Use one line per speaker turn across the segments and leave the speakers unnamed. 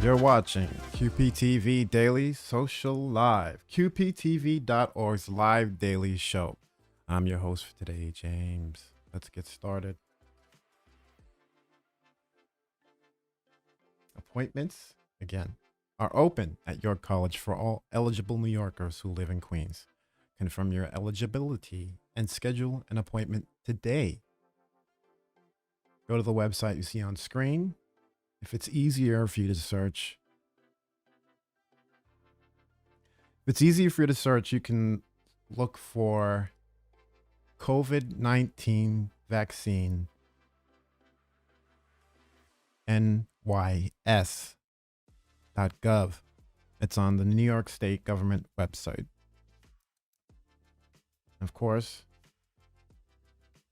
You're watching QPTV Daily Social Live, QPTV.org's live daily show. I'm your host for today, James. Let's get started. Appointments, again, are open at York College for all eligible New Yorkers who live in Queens. Confirm your eligibility and schedule an appointment today. Go to the website you see on screen. If it's easier for you to search, you can look for COVID-19 vaccine nys.gov. It's on the New York State government website. Of course,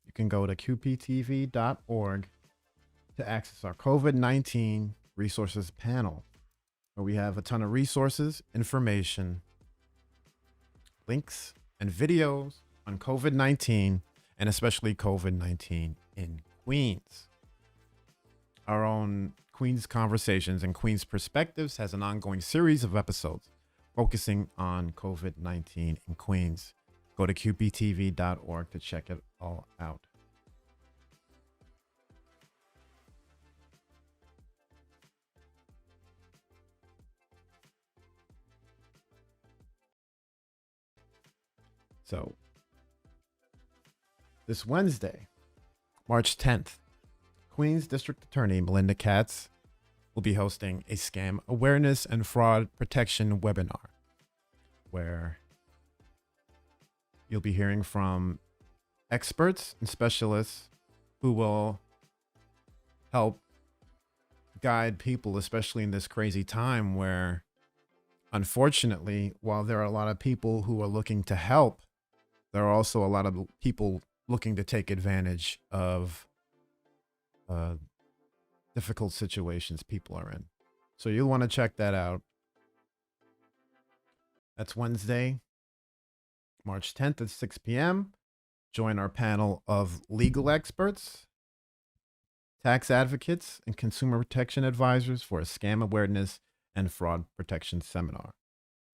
you can go to qptv.org to access our COVID-19 resources panel, where we have a ton of resources, information, links, and videos on COVID-19, and especially COVID-19 in Queens. Our own Queens Conversations and Queens Perspectives has an ongoing series of episodes focusing on COVID-19 in Queens. Go to qptv.org to check it all out. So, this Wednesday, March 10th, Queens District Attorney Melinda Katz will be hosting a scam awareness and fraud protection webinar, where you'll be hearing from experts and specialists who will help guide people, especially in this crazy time where, unfortunately, while there are a lot of people who are looking to help, there are also a lot of people looking to take advantage of difficult situations people are in. So you'll want to check that out. That's Wednesday, March 10th at 6 p.m. Join our panel of legal experts, tax advocates, and consumer protection advisors for a scam awareness and fraud protection seminar.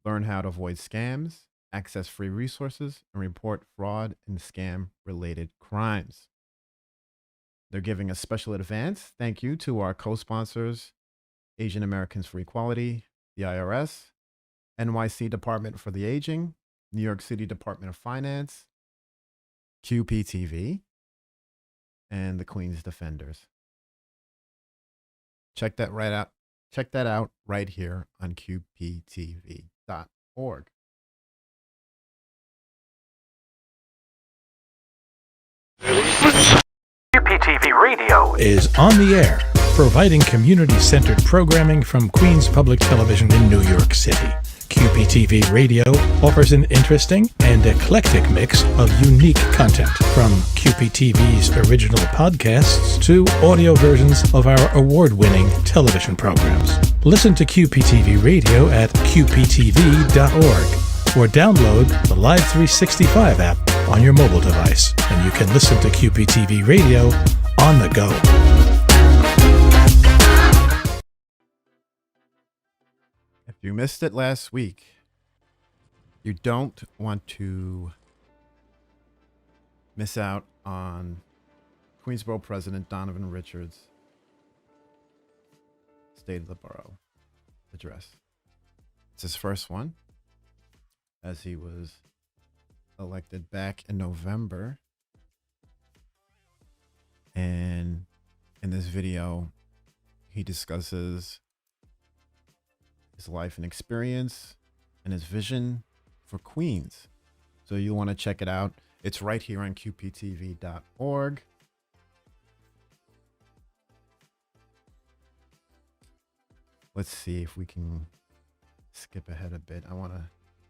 Learn how to avoid scams, access free resources, and report fraud and scam-related crimes. They're giving a special advance thank you to our co-sponsors, Asian Americans for Equality, the IRS, NYC Department for the Aging, New York City Department of Finance, QPTV, and the Queens Defenders. Check that out right here on qptv.org.
QPTV Radio is on the air, providing community-centered programming from Queens Public Television in New York City. QPTV Radio offers an interesting and eclectic mix of unique content, from QPTV's original podcasts to audio versions of our award-winning television programs. Listen to QPTV Radio at qptv.org or download the Live 365 app on your mobile device, and you can listen to QPTV Radio on the go.
If you missed it last week, you don't want to miss out on Queensborough President Donovan Richards' State of the Borough. address. It's his first one, as he was elected back in November. And in this video, he discusses his life and experience and his vision for Queens. So you want to check it out. It's right here on QPTV.org. Let's see if we can skip ahead a bit.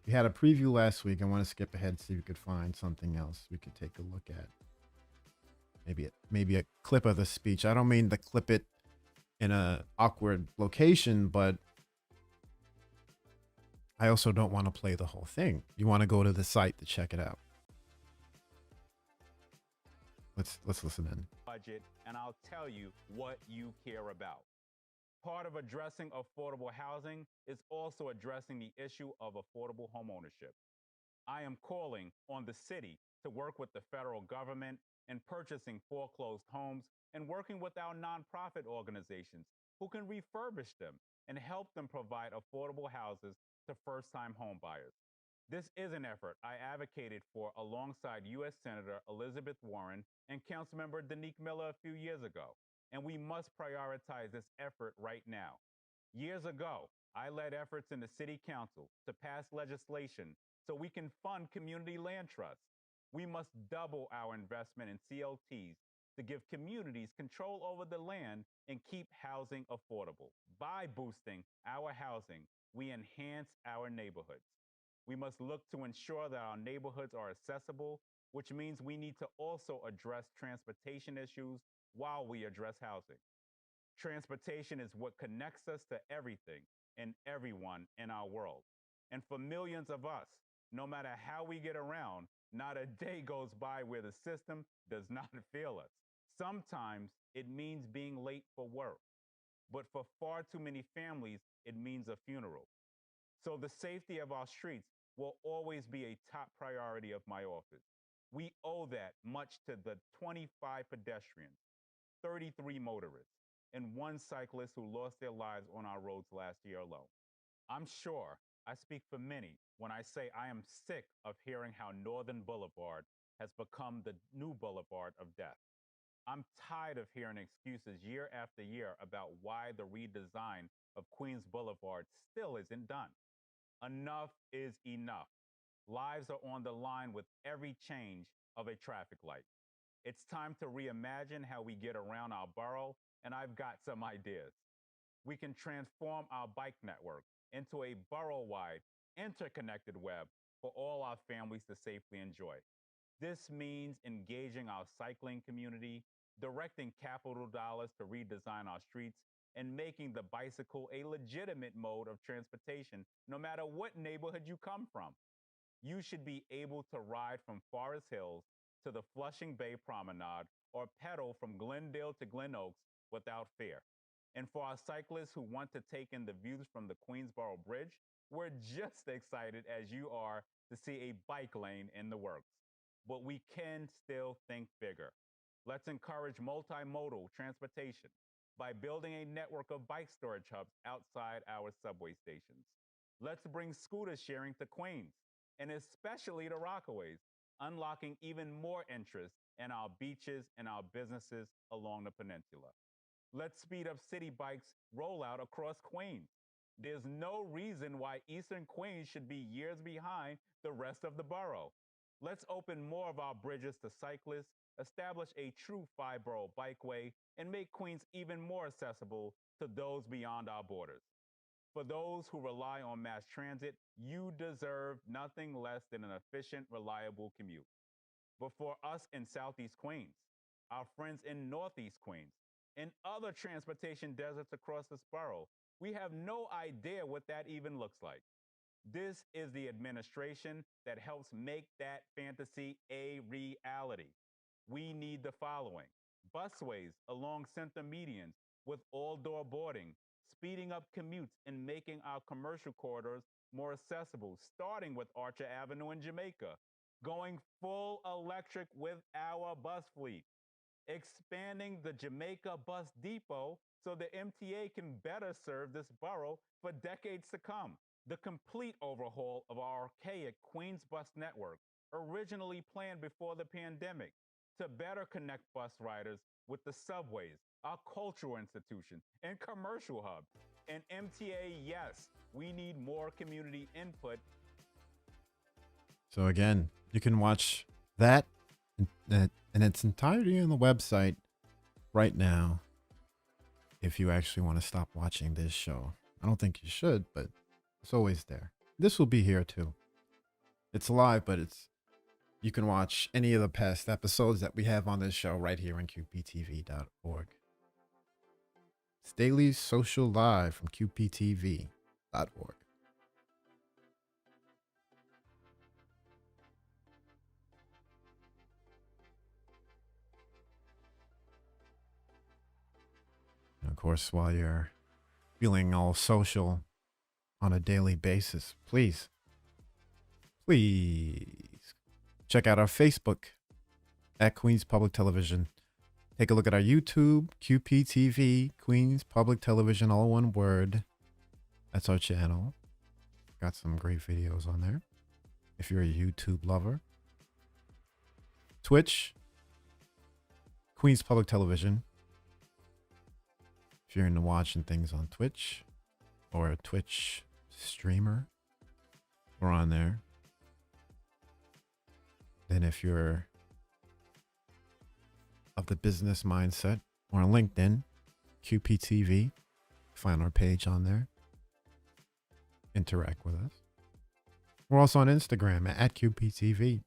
We had a preview last week. I want to skip ahead, see if we could find something else we could take a look at. Maybe a clip of the speech. I don't mean to clip it in a awkward location, but I also don't want to play the whole thing. You want to go to the site to check it out. Let's listen in.
Budget, and I'll tell you what you care about. Part of addressing affordable housing is also addressing the issue of affordable homeownership. I am calling on the city to work with the federal government in purchasing foreclosed homes and working with our nonprofit organizations who can refurbish them and help them provide affordable houses to first-time homebuyers. This is an effort I advocated for alongside U.S. Senator Elizabeth Warren and Councilmember Danique Miller a few years ago, and we must prioritize this effort right now. Years ago, I led efforts in the City Council to pass legislation so we can fund community land trusts. We must double our investment in CLTs to give communities control over the land and keep housing affordable. By boosting our housing, we enhance our neighborhoods. We must look to ensure that our neighborhoods are accessible, which means we need to also address transportation issues while we address housing. Transportation is what connects us to everything and everyone in our world. And for millions of us, no matter how we get around, not a day goes by where the system does not fail us. Sometimes it means being late for work, but for far too many families, it means a funeral. So the safety of our streets will always be a top priority of my office. We owe that much to the 25 pedestrians, 33 motorists, and one cyclist who lost their lives on our roads last year alone. I'm sure I speak for many when I say I am sick of hearing how Northern Boulevard has become the new boulevard of death. I'm tired of hearing excuses year after year about why the redesign of Queens Boulevard still isn't done. Enough is enough. Lives are on the line with every change of a traffic light. It's time to reimagine how we get around our borough, and I've got some ideas. We can transform our bike network into a borough-wide, interconnected web for all our families to safely enjoy. This means engaging our cycling community, directing capital dollars to redesign our streets, and making the bicycle a legitimate mode of transportation, no matter what neighborhood you come from. You should be able to ride from Forest Hills to the Flushing Bay Promenade or pedal from Glendale to Glen Oaks without fear. And for our cyclists who want to take in the views from the Queensboro Bridge, we're just excited as you are to see a bike lane in the works. But we can still think bigger. Let's encourage multimodal transportation by building a network of bike storage hubs outside our subway stations. Let's bring scooter sharing to Queens, and especially to Rockaways, unlocking even more interest in our beaches and our businesses along the peninsula. Let's speed up City Bike's rollout across Queens. There's no reason why Eastern Queens should be years behind the rest of the borough. Let's open more of our bridges to cyclists, establish a true five-borough bikeway, and make Queens even more accessible to those beyond our borders. For those who rely on mass transit, you deserve nothing less than an efficient, reliable commute. But for us in Southeast Queens, our friends in Northeast Queens, and other transportation deserts across this borough, we have no idea what that even looks like. This is the administration that helps make that fantasy a reality. We need the following: busways along center medians with all door boarding, speeding up commutes and making our commercial corridors more accessible, starting with Archer Avenue in Jamaica, going full electric with our bus fleet, expanding the Jamaica Bus Depot so the MTA can better serve this borough for decades to come. The complete overhaul of our archaic Queens bus network, originally planned before the pandemic, to better connect bus riders with the subways, our cultural institutions, and commercial hubs. And MTA, yes, we need more community input.
So again, you can watch that in its entirety on the website right now if you actually want to stop watching this show. I don't think you should, but it's always there. This will be here too. It's live, but you can watch any of the past episodes that we have on this show right here on QPTV.org. It's Daily Social Live from QPTV.org. And of course, while you're feeling all social on a daily basis, please check out our Facebook at Queens Public Television. Take a look at our YouTube, QPTV, Queens Public Television, all one word. That's our channel. Got some great videos on there if you're a YouTube lover. Twitch, Queens Public Television. If you're into watching things on Twitch or a Twitch streamer, we're on there. Then if you're of the business mindset, we're on LinkedIn, QPTV. Find our page on there. Interact with us. We're also on Instagram at QPTV.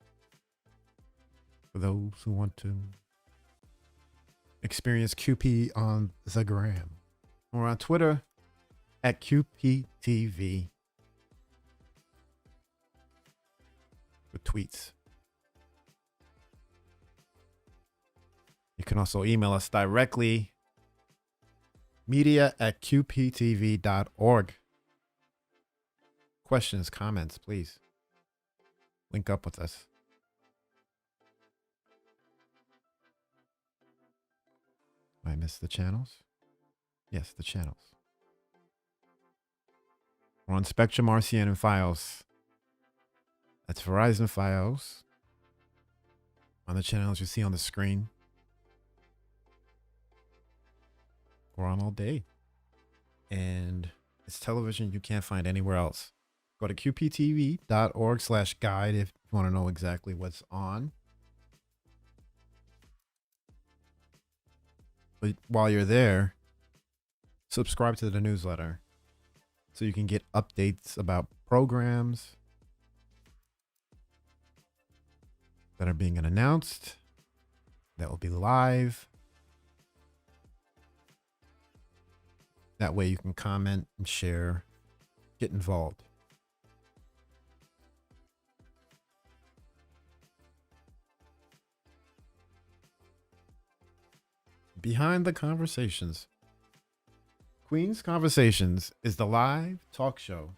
For those who want to experience QP on the gram. We're on Twitter at QPTV for tweets. You can also email us directly, media@qptv.org. Questions, comments, please link up with us. I missed the channels? Yes, the channels. We're on Spectrum, RCN, and Fios. That's Verizon Fios. On the channels you see on the screen. We're on all day. And it's television you can't find anywhere else. Go to qptv.org/guide if you want to know exactly what's on. But while you're there, subscribe to the newsletter so you can get updates about programs that are being announced, that will be live. That way you can comment and share, get involved. Behind the Conversations. Queen's Conversations is the live talk show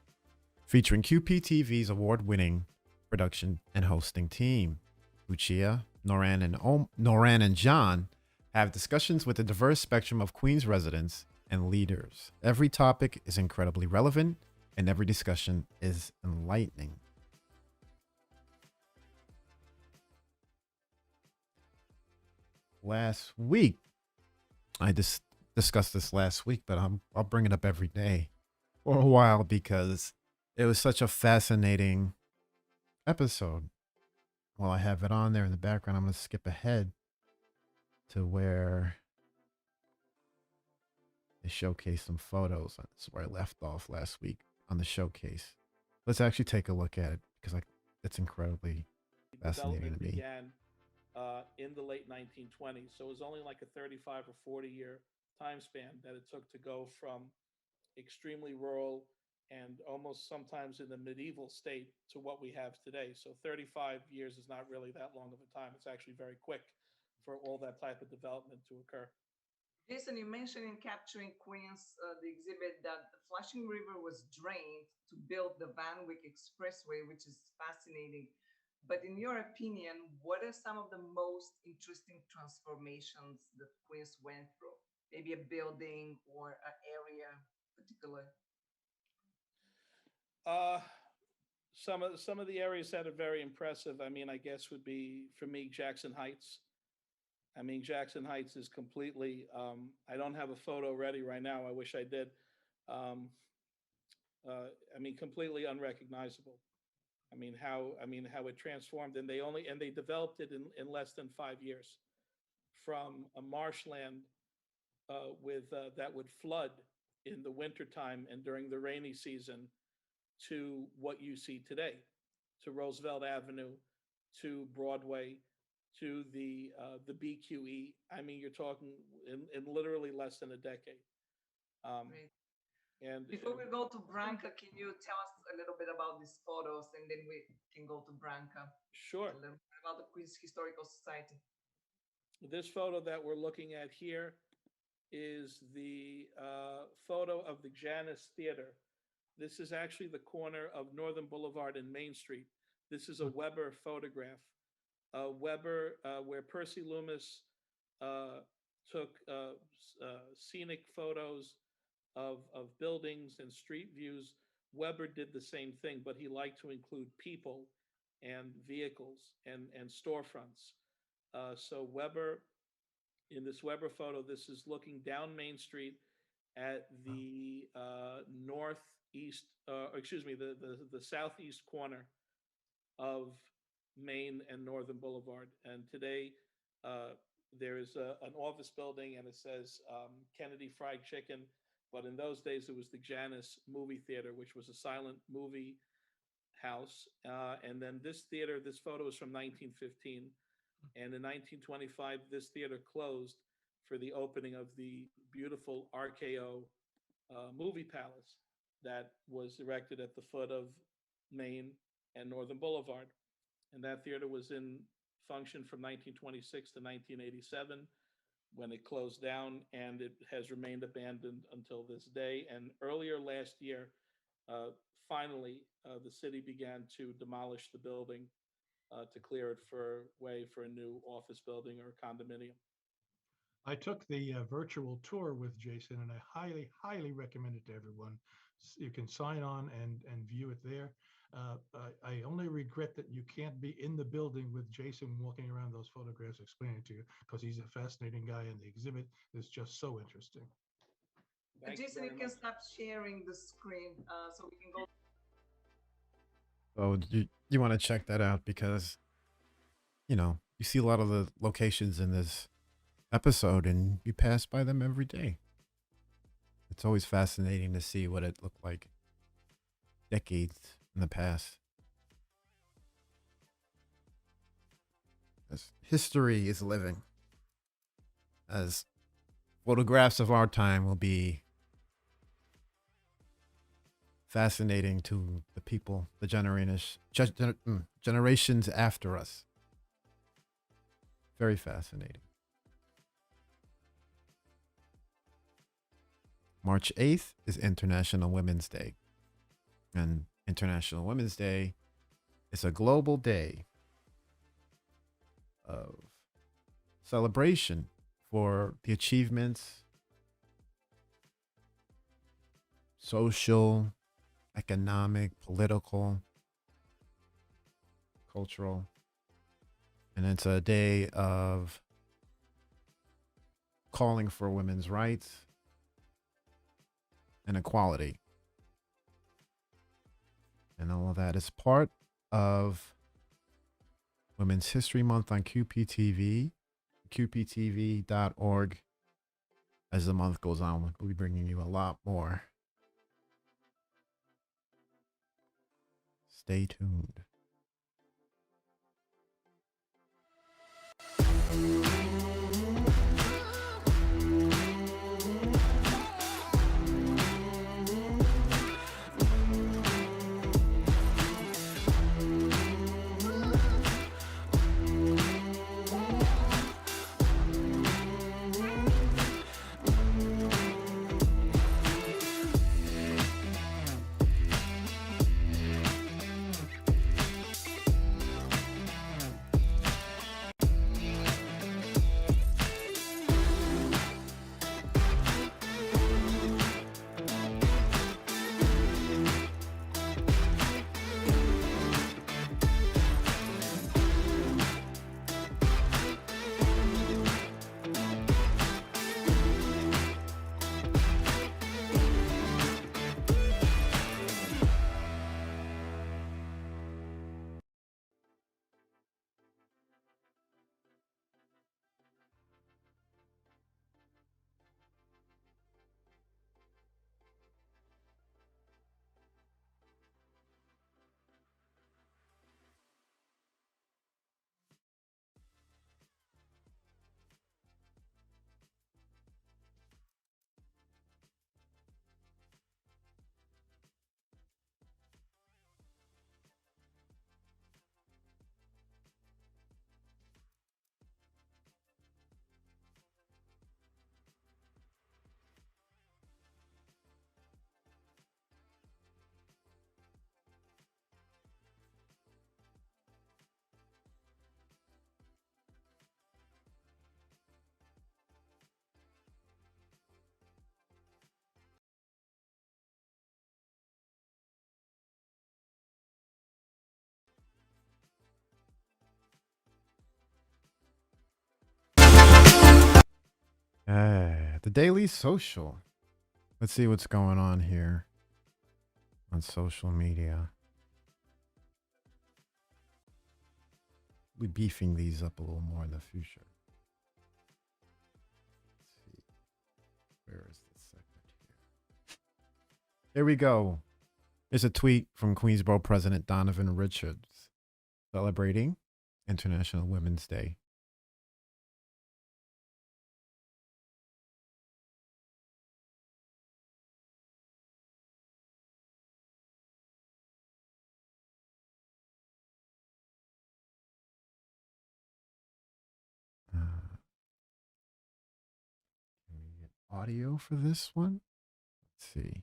featuring QPTV's award-winning production and hosting team. Lucia, Noran, and John have discussions with a diverse spectrum of Queens residents and leaders. Every topic is incredibly relevant, and every discussion is enlightening. Last week, I just discussed this last week, but I'll bring it up every day for a while because it was such a fascinating episode. While I have it on there in the background, I'm going to skip ahead to where they showcase some photos. That's where I left off last week on the showcase. Let's actually take a look at it because it's incredibly fascinating to me.
Began in the late 1920s, so it was only like a 35 or 40-year time span that it took to go from extremely rural and almost sometimes in the medieval state to what we have today. So 35 years is not really that long of a time. It's actually very quick for all that type of development to occur.
Jason, you mentioned in Capturing Queens, the exhibit, that the Flushing River was drained to build the Van Wyck Expressway, which is fascinating. But in your opinion, what are some of the most interesting transformations that Queens went through? Maybe a building or an area particular.
Uh, some of the areas that are very impressive, I mean, I guess would be for me Jackson Heights. I mean, Jackson Heights is completely. I don't have a photo ready right now. I wish I did. Um, I mean, completely unrecognizable. I mean how it transformed, and they developed it in less than 5 years from a marshland with that would flood in the wintertime and during the rainy season to what you see today, to Roosevelt Avenue, to Broadway, to the BQE. I mean, you're talking in literally less than a decade. Um,
Great.
and
Before we go to Branca, can you tell us a little bit about these photos and then we can go to Branca?
Sure,
A little bit about the Queens Historical Society.
this photo that we're looking at here is the photo of the Janus Theater. This is actually the corner of Northern Boulevard and Main Street. This is a Weber photograph. Weber, where Percy Loomis took scenic photos of buildings and street views. Weber did the same thing, but he liked to include people and vehicles and storefronts. So Weber, in this Weber photo, this is looking down Main Street at the northeast, excuse me, the southeast corner of Main and Northern Boulevard. And today, there is an office building, and it says Kennedy Fried Chicken. But in those days, it was the Janus Movie Theater, which was a silent movie house. And then this theater, this photo is from 1915. And in 1925, this theater closed for the opening of the beautiful RKO movie palace that was erected at the foot of Main and Northern Boulevard. And that theater was in function from 1926 to 1987 when it closed down, and it has remained abandoned until this day. And earlier last year, finally, the city began to demolish the building to clear it for way for a new office building or condominium.
I took the virtual tour with Jason, and I highly, highly recommend it to everyone. You can sign on and view it there. I only regret that you can't be in the building with Jason walking around those photographs explaining to you, because he's a fascinating guy, and the exhibit is just so interesting.
Thank
Jason, you
very
can
much.
stop sharing the screen so we can go.
So you want to check that out because, you see a lot of the locations in this episode and you pass by them every day. It's always fascinating to see what it looked like decades in the past. As history is living, as photographs of our time will be fascinating to the people, the generations after us. Very fascinating. March 8th is International Women's Day. And International Women's Day is a global day of celebration for the achievements, social, economic, political, cultural. And it's a day of calling for women's rights and equality. And all of that is part of Women's History Month on QPTV, QPTV.org. As the month goes on, we'll be bringing you a lot more. Stay tuned. The Daily Social. Let's see what's going on here on social media. We'll be beefing these up a little more in the future. Let's see. Where is this segment here? Here we go. There's a tweet from Queensboro President Donovan Richards celebrating International Women's Day. Can we get audio for this one? Let's see.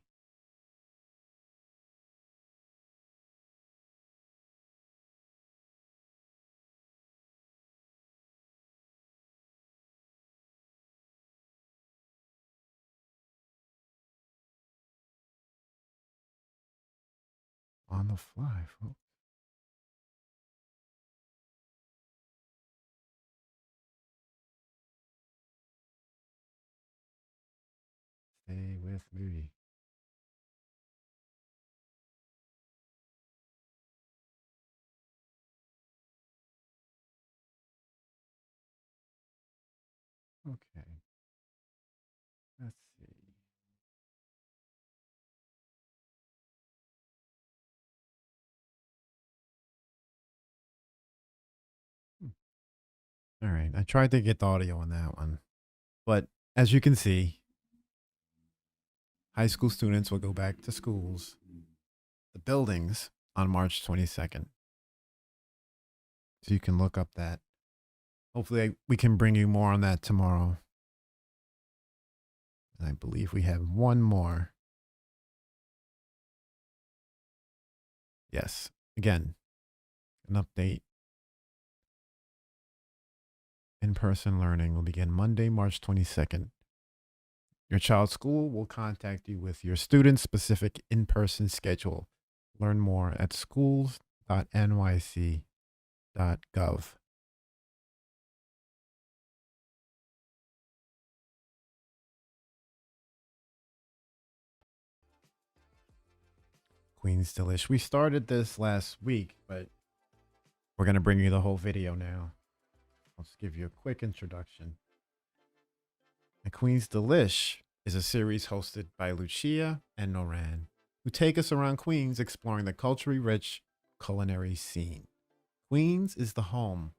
On the fly, folks. Stay with me. Okay. Let's see. All right. I tried to get the audio on that one. But as you can see, high school students will go back to schools, the buildings, on March 22nd. So you can look up that. Hopefully, we can bring you more on that tomorrow. And I believe we have one more. Yes. Again, an update. In-person learning will begin Monday, March 22nd. Your child's school will contact you with your student-specific in-person schedule. Learn more at schools.nyc.gov. Queen's Delish. We started this last week, but we're going to bring you the whole video now. I'll just give you a quick introduction. The Queen's Delish is a series hosted by Lucia and Noran, who take us around Queens exploring the culturally rich culinary scene. Queens is the home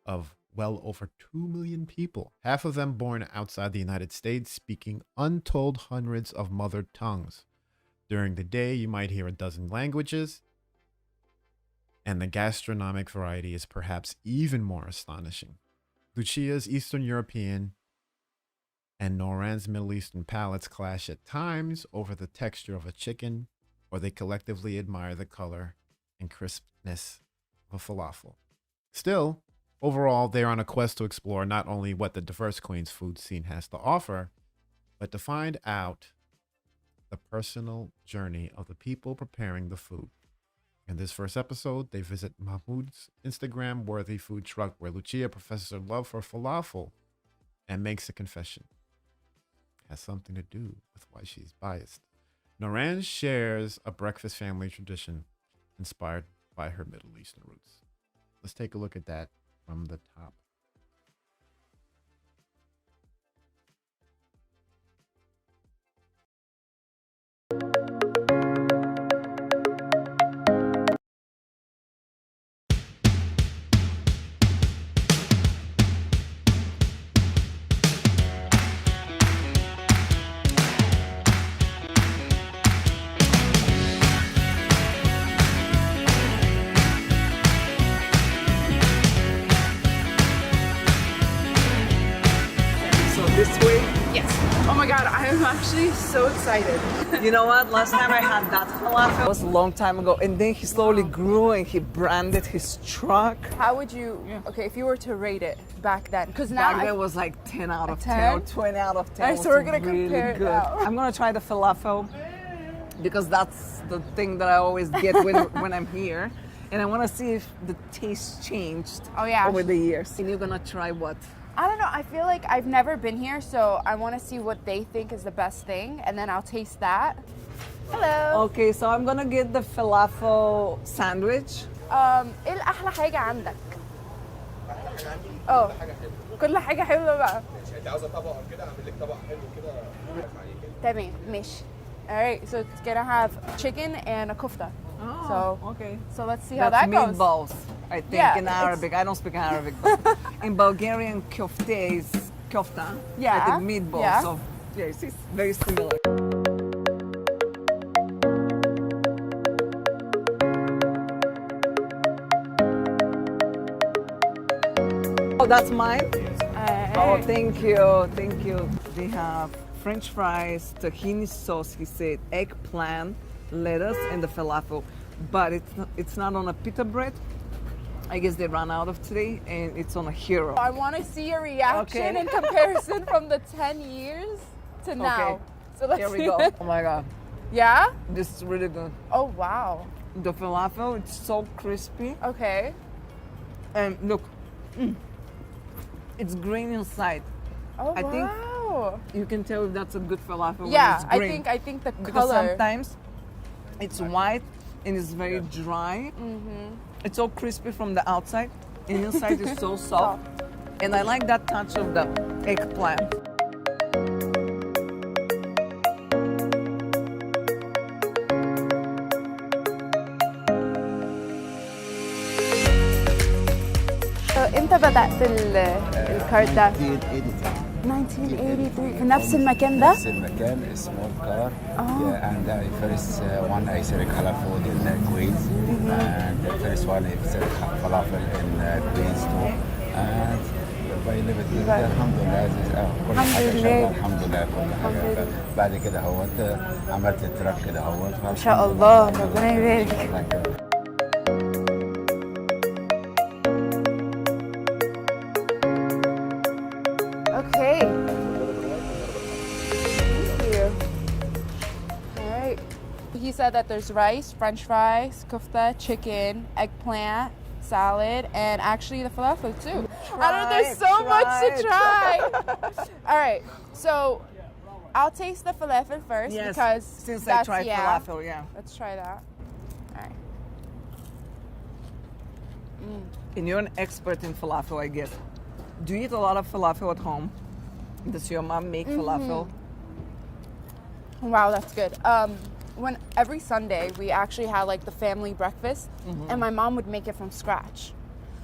of well over 2 million people, half of them born outside the United States, speaking untold hundreds of mother tongues. During the day, you might hear a dozen languages, and the gastronomic variety is perhaps even more astonishing. Lucia's Eastern European and Noran's Middle Eastern palates clash at times over the texture of a chicken, or they collectively admire the color and crispness of a falafel. Still, overall, they are on a quest to explore not only what the diverse Queens food scene has to offer, but to find out the personal journey of the people preparing the food. In this first episode, they visit Mahmoud's Instagram-worthy food truck where Lucia professes her love for falafel and makes a confession. It has something to do with why she's biased. Noran shares a breakfast family tradition inspired by her Middle Eastern roots. Let's take a look at that from the top.
I'm actually so excited.
You know what? Last time I had that falafel was a long time ago, and then he slowly grew and he branded his truck.
How would you, okay, if you were to rate it back then? Because now
Back then was like 10 out of 10 or 20 out of 10.
Alright, so we're gonna
really
compare it
good.
now.
I'm gonna try the falafel because that's the thing that I always get when I'm here. And I want to see if the taste changed over the years. And you're gonna try what?
I don't know. I feel like I've never been here, so I want to see what they think is the best thing, and then I'll taste that. Hello.
Okay, so I'm gonna get the falafel sandwich.
ايه الأحلى حاجة عندك؟ اه كل حاجة حلوة بقى.
انت عاوزه طبق كده اعمل لك طبق حلو كده
تمام ماشي. Alright, so it's gonna have chicken and a kofta.
Oh, okay.
So let's see how
That's
that goes.
meatballs, I think,
Yeah,
in
it's-
Arabic. I don't speak Arabic, but in Bulgarian, kofte is kofta.
Yeah,
I think meatballs.
yeah.
So, yeah, it's very similar. Oh, that's mine? Oh, thank you, thank you. They have French fries, tahini sauce, he said, eggplant, lettuce, and the falafel. But it's not on a pita bread. I guess they ran out of today, and it's on a hero.
I want to see your reaction
Okay.
in comparison from the 10 years to now.
Okay.
So let's
Here we
see
go.
it.
Oh my God,
Yeah?
this is really good.
Oh, wow.
The falafel, it's so crispy.
Okay.
And look, it's green inside.
Oh,
I think
wow.
you can tell if that's a good falafel when
Yeah,
it's
I
green.
think the
Because
color.
sometimes it's white and it's very dry. It's so crispy from the outside and inside is so soft. And I like that touch of the eggplant.
امتى بدأت الكارت ده؟
1983
1983 في نفس المكان ده؟
نفس المكان small car and I first one I sell falafel in Queens and the first one I sell falafel in Queens too and by living الحمد لله كل حاجه شغاله الحمد لله كل حاجه بعد كده اهوت عملت التراك كده اهوت
ما شاء الله ربنا يبارك. Okay. Thank you. All right. He said that there's rice, french fries, kofta, chicken, eggplant, salad, and actually the falafel too. I don't know, there's so much to try. All right. So I'll taste the falafel first
Yes,
because
since I
that's,
tried
yeah.
falafel, yeah.
Let's try that. All right.
And you're an expert in falafel, I guess. Do you eat a lot of falafel at home? Does your mom make falafel?
Wow, that's good. When every Sunday we actually had like the family breakfast, and my mom would make it from scratch.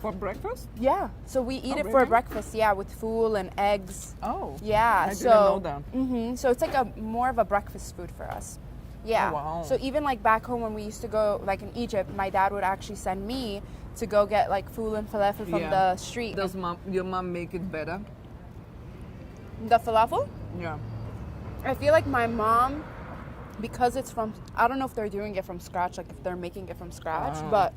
For breakfast?
Yeah, so we eat it for
really?
breakfast. Yeah, with fool and eggs.
Oh.
Yeah,
I
so
didn't know that.
So it's like a more of a breakfast food for us. Yeah.
Oh, wow.
So even like back home when we used to go, like in Egypt, my dad would actually send me to go get like fool and falafel from the street.
Does your mom make it better?
The falafel?
Yeah.
I feel like my mom, because it's from, I don't know if they're doing it from scratch, like if they're making it from scratch, but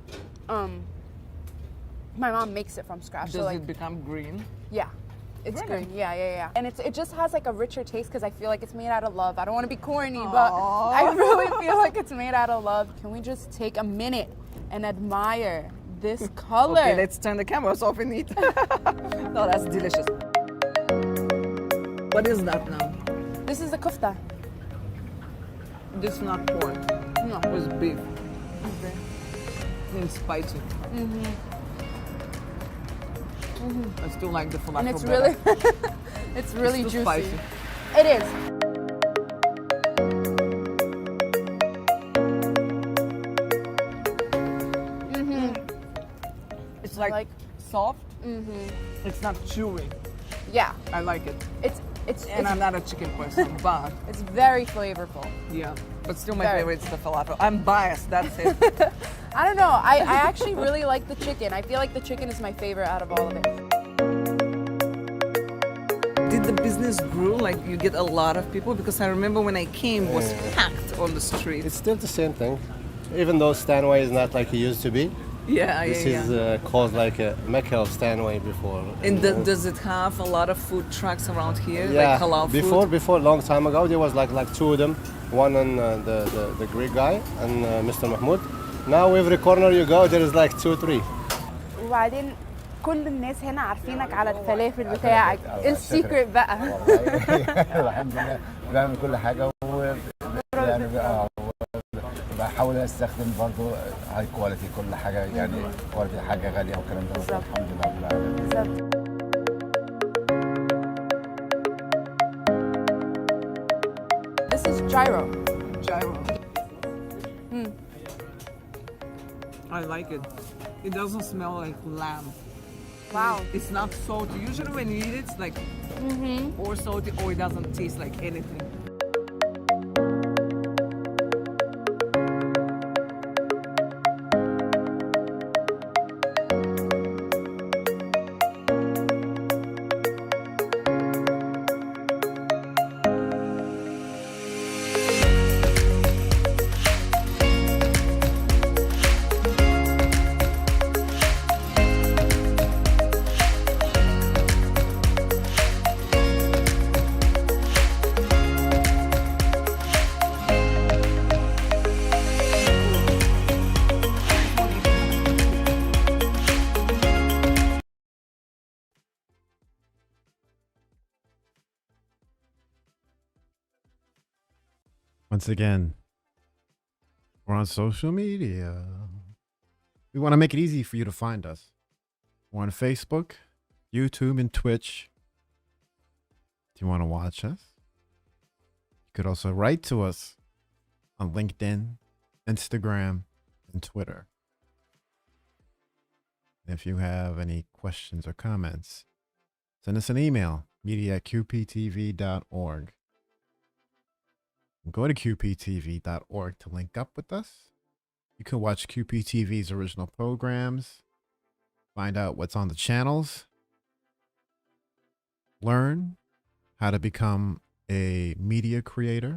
my mom makes it from scratch.
Does
so like,
it become green?
yeah, it's
Really?
green. Yeah. And it just has like a richer taste because I feel like it's made out of love. I don't want to be corny, but I really feel like it's made out of love. Can we just take a minute and admire this color?
Okay, let's turn the cameras off and eat. No, that's delicious. What is that now?
This is the kofta.
This is not pork.
No.
It's beef. And spicy. I still like the falafel
And it's
better.
really, it's really
It's too
juicy.
spicy.
It is.
It's like soft. It's not chewy.
Yeah,
I like it.
it's
And I'm not a chicken person, but
it's very flavorful.
yeah. But still my
Very.
favorite is the falafel. I'm biased, that's it.
I don't know. I actually really like the chicken. I feel like the chicken is my favorite out of all of it.
Did the business grow? Like you get a lot of people? Because I remember when I came, it was packed on the streets.
It's still the same thing. Even though Stanway is not like it used to be.
Yeah,
This
yeah.
is called like a Mecca of Stanway before.
And does it have a lot of food trucks around here?
Yeah,
Like halal food?
before, long time ago, there was like two of them. One on the Greek guy and Mr. Mahmoud. Now every corner you go, there is like 2 or 3.
Why didn't كل الناس هنا عارفينك على الفلافل بتاعك، ايه السيكريت بقى؟
والله الحمد لله بعمل كل حاجه يعني بحاول استخدم برضو هاي كواليتي كل حاجه، يعني كواليتي حاجه غاليه والكلام ده.
بالظبط.
الحمد لله رب العالمين.
بالظبط. This is gyro.
Gyro. I like it. It doesn't smell like lamb.
Wow.
It's not salty. Usually when you eat it, it's like or salty or it doesn't taste like anything.
Once again, we're on social media. We want to make it easy for you to find us. We're on Facebook, YouTube, and Twitch. If you want to watch us, you could also write to us on LinkedIn, Instagram, and Twitter. And if you have any questions or comments, send us an email, media@qptv.org. Go to qptv.org to link up with us. You can watch QPTV's original programs, find out what's on the channels, learn how to become a media creator.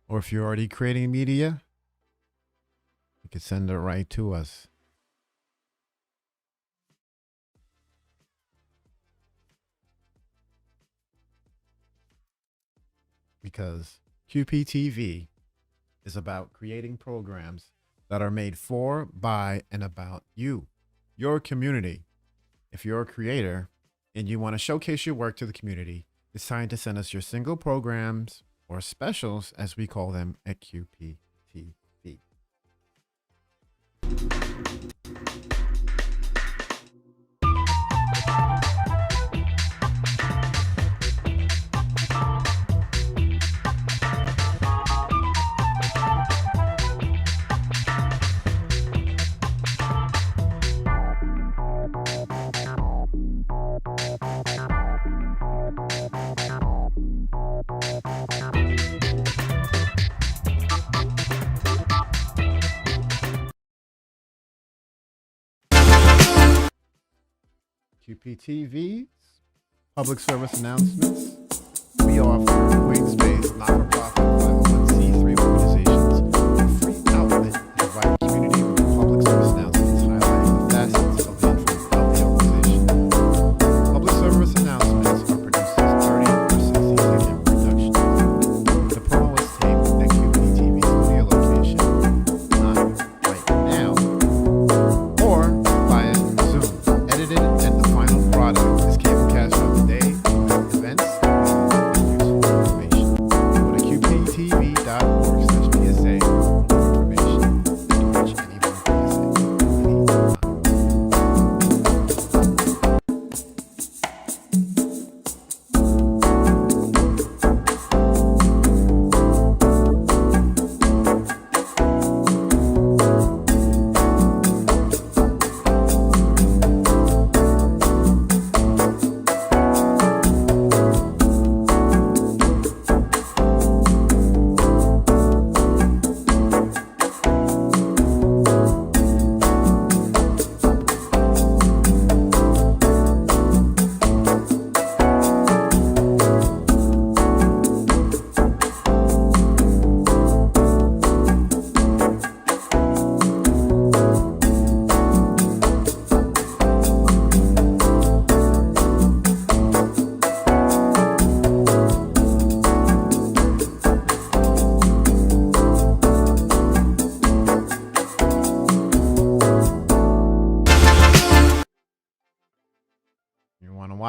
Or if you're already creating media, you can send it right to us. Because QPTV is about creating programs that are made for, by, and about you, your community. If you're a creator and you want to showcase your work to the community, it's time to send us your single programs or specials, as we call them at QPTV. QPTV's public service announcements. We offer Queens-based not-for-profit 501c3 organizations a free outlet to provide the community with public service announcements highlighting the facets of the influence of the organization. Public service announcements are produced as 30 or 60-second productions. The promo is taped at QPTV's studio location, not right now, or via Zoom, edited, and the final product is cablecast of the day, events, and useful information. Go to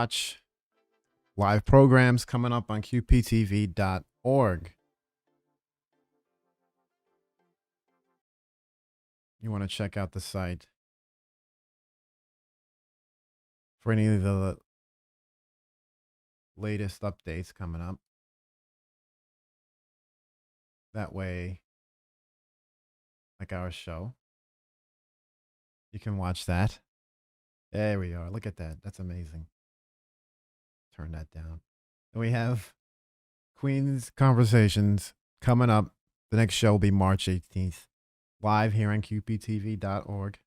watch live programs coming up on QPTV.org. You want to check out the site for any of the latest updates coming up. That way, like our show, you can watch that. There we are. Look at that. That's amazing. Turn that down. And we have Queen's Conversations coming up. The next show will be March 18th, live here on QPTV.org.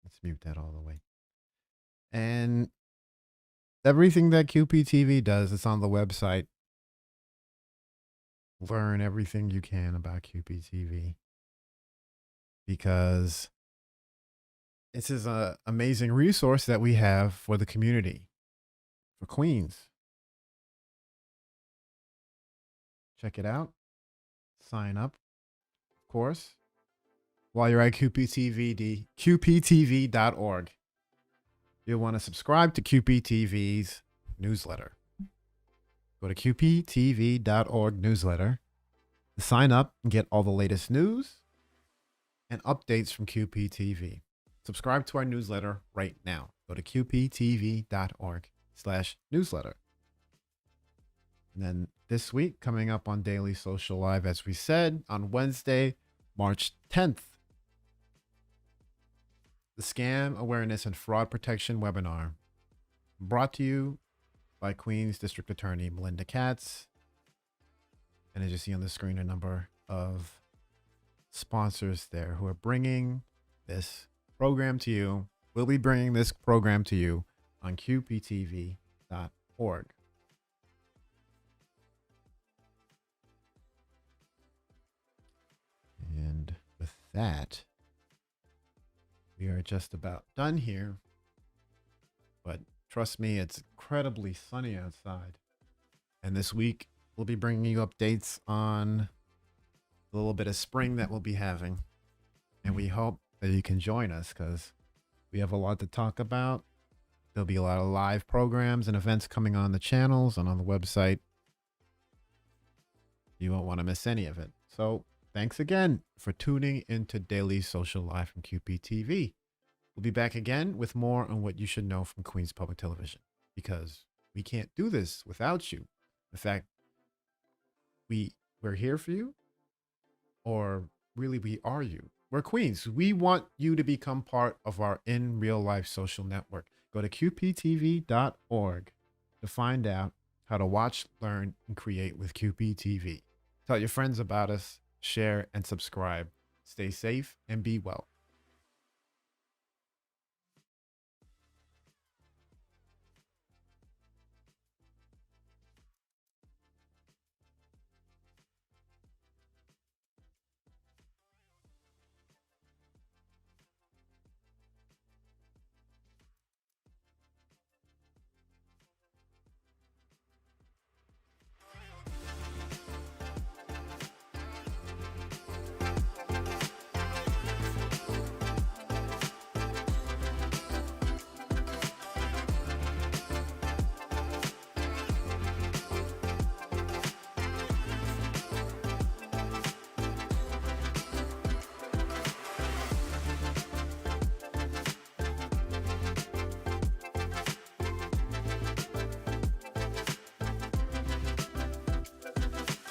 Let's mute that all the way. And everything that QPTV does is on the website. Learn everything you can about QPTV because this is an amazing resource that we have for the community, for Queens. Check it out. Sign up, of course, while you're at QPTV.org. You'll want to subscribe to QPTV's newsletter. Go to QPTV.org newsletter, sign up and get all the latest news and updates from QPTV. Subscribe to our newsletter right now. Go to QPTV.org/newsletter. And then this week, coming up on Daily Social Live, as we said, on Wednesday, March 10th, the Scam Awareness and Fraud Protection webinar, brought to you by Queens District Attorney Melinda Katz. And as you see on the screen, a number of sponsors there who are bringing this program to you. We'll be bringing this program to you on QPTV.org. And with that, we are just about done here. But trust me, it's incredibly sunny outside. And this week, we'll be bringing you updates on a little bit of spring that we'll be having. And we hope that you can join us because we have a lot to talk about. There'll be a lot of live programs and events coming on the channels and on the website. You won't want to miss any of it. So thanks again for tuning into Daily Social Live from QPTV. We'll be back again with more on what you should know from Queens Public Television because we can't do this without you. In fact, we're here for you, or really we are you. We're Queens. We want you to become part of our in real life social network. Go to QPTV.org to find out how to watch, learn, and create with QPTV. Tell your friends about us, share, and subscribe. Stay safe and be well.